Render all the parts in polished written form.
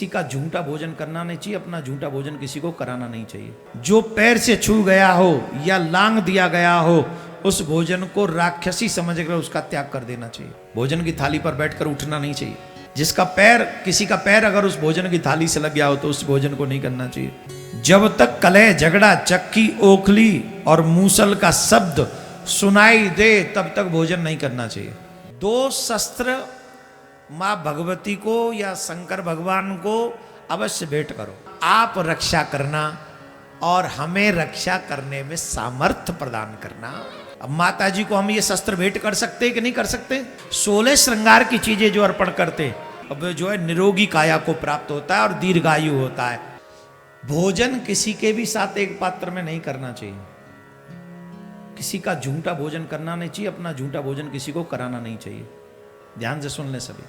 किसी का झूठा भोजन करना नहीं चाहिए, अपना झूठा भोजन किसी को कराना नहीं चाहिए। जो पैर से छू गया हो या लांग दिया गया हो उस भोजन को राक्षसी समझकर उसका त्याग कर देना चाहिए। भोजन की थाली पर बैठकर उठना नहीं चाहिए। जिसका पैर, किसी का पैर अगर उस भोजन की थाली से लग गया हो तो उस भोजन को नहीं करना चाहिए। जब तक कलह झगड़ा चक्की ओखली और मूसल का शब्द सुनाई दे तब तक भोजन नहीं करना चाहिए। दो शस्त्र माँ भगवती को या शंकर भगवान को अवश्य भेंट करो। आप रक्षा करना और हमें रक्षा करने में सामर्थ्य प्रदान करना। अब माता जी को हम ये शस्त्र भेंट कर सकते कि नहीं कर सकते? 16 श्रृंगार की चीजें जो अर्पण करते, अब जो है निरोगी काया को प्राप्त होता है और दीर्घायु होता है। भोजन किसी के भी साथ एक पात्र में नहीं करना चाहिए। किसी का झूठा भोजन करना नहीं चाहिए, अपना झूठा भोजन किसी को कराना नहीं चाहिए। ध्यान से सुन ले सभी,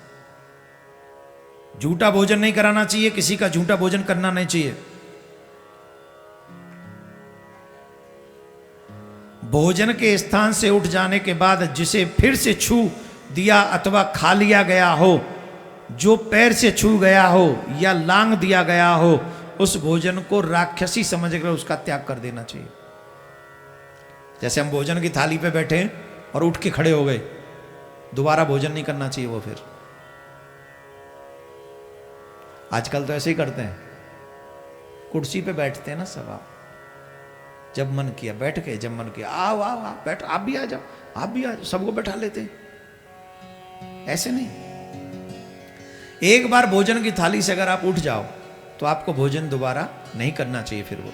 झूठा भोजन नहीं कराना चाहिए, किसी का झूठा भोजन करना नहीं चाहिए। भोजन के स्थान से उठ जाने के बाद जिसे फिर से छू दिया अथवा खा लिया गया हो, जो पैर से छू गया हो या लांग दिया गया हो उस भोजन को राक्षसी समझकर उसका त्याग कर देना चाहिए। जैसे हम भोजन की थाली पे बैठे और उठ के खड़े हो गए, दोबारा भोजन नहीं करना चाहिए वो। फिर आजकल तो ऐसे ही करते हैं, कुर्सी पे बैठते हैं ना सब, आप जब मन किया बैठ गए, जब मन किया आओ आओ आओ बैठ, आप भी आ जाओ, आप भी आ जाओ, सबको बैठा लेते हैं। ऐसे नहीं। एक बार भोजन की थाली से अगर आप उठ जाओ तो आपको भोजन दोबारा नहीं करना चाहिए। फिर वो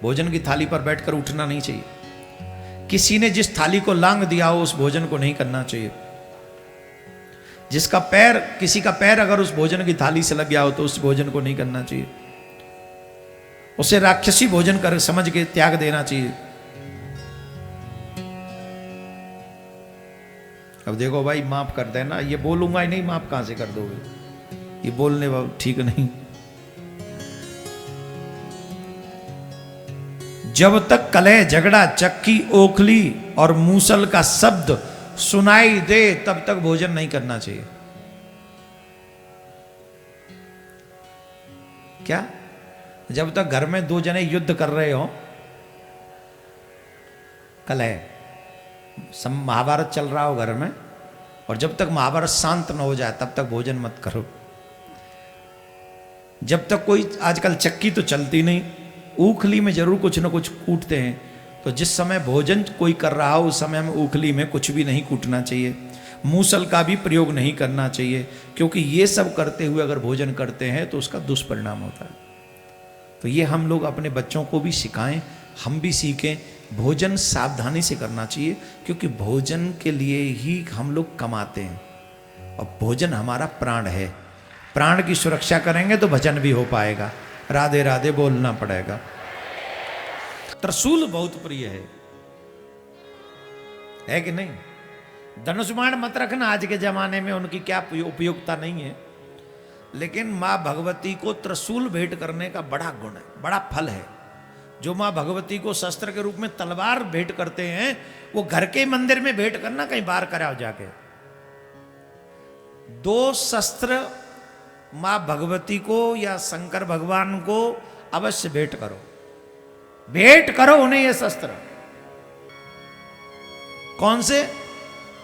भोजन की थाली पर बैठकर उठना नहीं चाहिए। किसी ने जिस थाली को लांग दिया हो उस भोजन को नहीं करना चाहिए। जिसका पैर, किसी का पैर अगर उस भोजन की थाली से लग गया हो तो उस भोजन को नहीं करना चाहिए। उसे राक्षसी भोजन कर समझ के त्याग देना चाहिए। अब देखो भाई, माफ कर देना, ये बोलूंगा ही नहीं, माफ कहां से कर दोगे? ये बोलने ठीक नहीं। जब तक कलह झगड़ा चक्की ओखली और मूसल का शब्द सुनाई दे तब तक भोजन नहीं करना चाहिए। क्या? जब तक घर में दो जने युद्ध कर रहे हो, कलह, महाभारत चल रहा हो घर में, और जब तक महाभारत शांत न हो जाए तब तक भोजन मत करो। जब तक कोई, आजकल चक्की तो चलती नहीं, ऊखली में जरूर कुछ न कुछ कूटते हैं, तो जिस समय भोजन कोई कर रहा हो उस समय में ऊखली में कुछ भी नहीं कूटना चाहिए। मूसल का भी प्रयोग नहीं करना चाहिए, क्योंकि ये सब करते हुए अगर भोजन करते हैं तो उसका दुष्परिणाम होता है। तो ये हम लोग अपने बच्चों को भी सिखाएं, हम भी सीखें। भोजन सावधानी से करना चाहिए, क्योंकि भोजन के लिए ही हम लोग कमाते हैं और भोजन हमारा प्राण है। प्राण की सुरक्षा करेंगे तो भजन भी हो पाएगा। राधे राधे बोलना पड़ेगा। त्रिशूल बहुत प्रिय है कि नहीं? धनुष बाण मत रखना, आज के जमाने में उनकी क्या उपयोगिता नहीं है, लेकिन माँ भगवती को त्रिशूल भेंट करने का बड़ा गुण है, बड़ा फल है। जो माँ भगवती को शस्त्र के रूप में तलवार भेंट करते हैं, वो घर के मंदिर में भेंट करना, कहीं बाहर कराओ जाके। दो शस्त्र माँ भगवती को या शंकर भगवान को अवश्य भेंट करो। भेंट करो उन्हें ये शस्त्र। कौन से?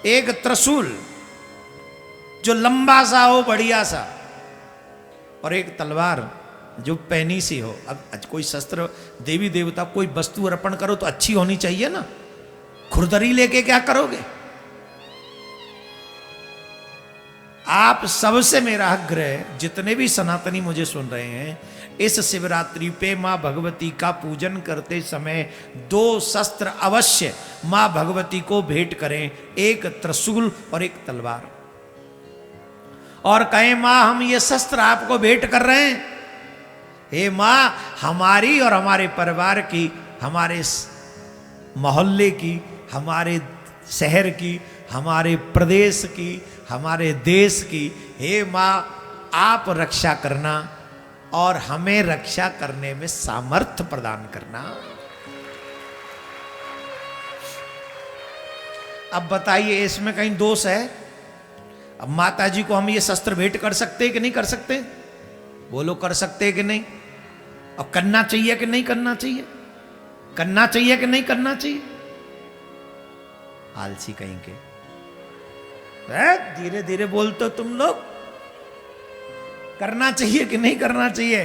एक त्रिशूल जो लंबा सा हो, बढ़िया सा, और एक तलवार जो पैनी सी हो। अब कोई शस्त्र, देवी देवता कोई वस्तु अर्पण करो तो अच्छी होनी चाहिए ना। खुरदरी लेके क्या करोगे? आप सबसे मेरा आग्रह, जितने भी सनातनी मुझे सुन रहे हैं, इस शिवरात्रि पे माँ भगवती का पूजन करते समय दो शस्त्र अवश्य माँ भगवती को भेंट करें, एक त्रिशूल और एक तलवार। और कहें माँ हम ये शस्त्र आपको भेंट कर रहे हैं, हे माँ हमारी और हमारे परिवार की, हमारे मोहल्ले की, हमारे शहर की, हमारे प्रदेश की, हमारे देश की, हे माँ आप रक्षा करना और हमें रक्षा करने में सामर्थ्य प्रदान करना। अब बताइए इसमें कहीं दोष है? अब माता जी को हम ये शस्त्र भेंट कर सकते कि नहीं कर सकते? बोलो कर सकते हैं कि नहीं? और करना चाहिए कि नहीं करना चाहिए? करना चाहिए कि नहीं करना चाहिए? आलसी कहीं के, धीरे धीरे बोलते हो तुम लोग। करना चाहिए कि नहीं करना चाहिए?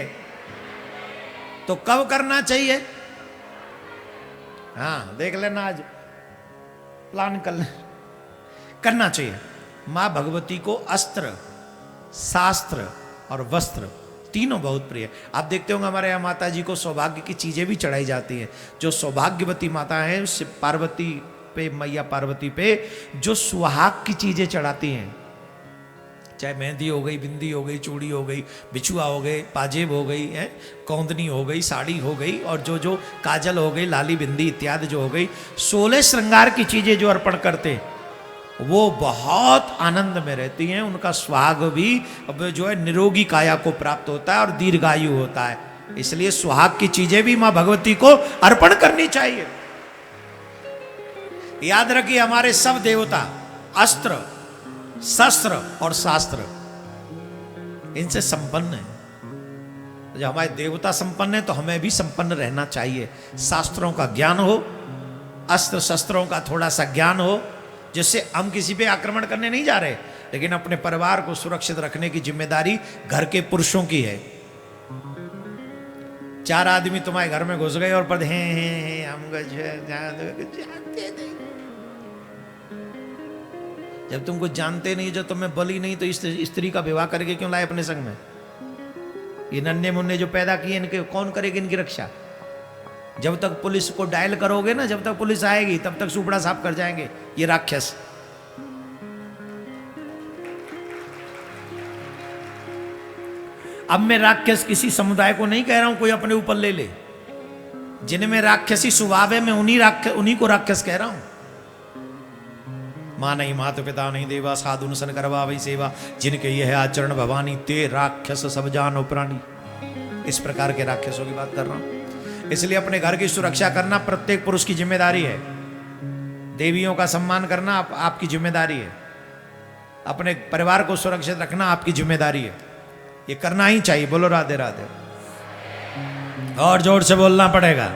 तो कब करना चाहिए? हाँ देख लेना, आज प्लान कर ले। करना चाहिए। मां भगवती को अस्त्र, शास्त्र और वस्त्र तीनों बहुत प्रिय। आप देखते होंगे हमारे यहाँ माता जी को सौभाग्य की चीजें भी चढ़ाई जाती हैं। जो सौभाग्यवती माता है पार्वती पे, मैया पार्वती पे जो सुहाग की चीजें चढ़ाती हैं, चाहे मेहंदी हो गई, बिंदी हो गई, चूड़ी हो गई, बिछुआ हो गई, पाजेब हो गई है, कौंदनी हो गई, साड़ी हो गई, और जो जो काजल हो गई, लाली बिंदी इत्यादि जो हो गई, 16 श्रृंगार की चीजें जो अर्पण करते वो बहुत आनंद में रहती हैं। उनका सुहाग भी जो है निरोगी काया को प्राप्त होता है और दीर्घायु होता है। इसलिए सुहाग की चीजें भी मां भगवती को अर्पण करनी चाहिए। याद रखिए हमारे सब देवता अस्त्र, शस्त्र और शास्त्र इनसे संपन्न है। जब हमारे देवता संपन्न है तो हमें भी संपन्न रहना चाहिए। शास्त्रों का ज्ञान हो, अस्त्र शस्त्रों का थोड़ा सा ज्ञान हो, जिससे हम किसी पे आक्रमण करने नहीं जा रहे, लेकिन अपने परिवार को सुरक्षित रखने की जिम्मेदारी घर के पुरुषों की है। 4 आदमी तुम्हारे घर में घुस गए और पद हैं हम जानते नहीं। जब तुम कुछ जानते नहीं, जो तुम्हें बली नहीं, तो इस स्त्री का विवाह करके क्यों लाए अपने संग में? ये नन्हे मुन्ने जो पैदा किए, इनके कौन करेगी इनकी रक्षा? जब तक पुलिस को डायल करोगे ना, जब तक पुलिस आएगी तब तक सुपड़ा साफ कर जाएंगे ये राक्षस। अब मैं राक्षस किसी समुदाय को नहीं कह रहा हूं कोई अपने ऊपर ले ले। जिनमें राक्षसी स्वभाव है मैं उन्हीं को राक्षस कह रहा हूं। मां नहीं मात पिता नहीं देवा, साधु सन करवा वही सेवा, जिनके यह आचरण भवानी, ते राक्षस सब जानो प्राणी। इस प्रकार के राक्षसों की बात कर रहा हूं। इसलिए अपने घर की सुरक्षा करना प्रत्येक पुरुष की जिम्मेदारी है। देवियों का सम्मान करना आपकी जिम्मेदारी है। अपने परिवार को सुरक्षित रखना आपकी जिम्मेदारी है। ये करना ही चाहिए। बोलो राधे राधे। और जोर से बोलना पड़ेगा,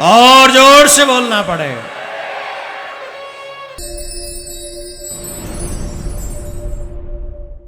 और जोर से बोलना पड़ेगा।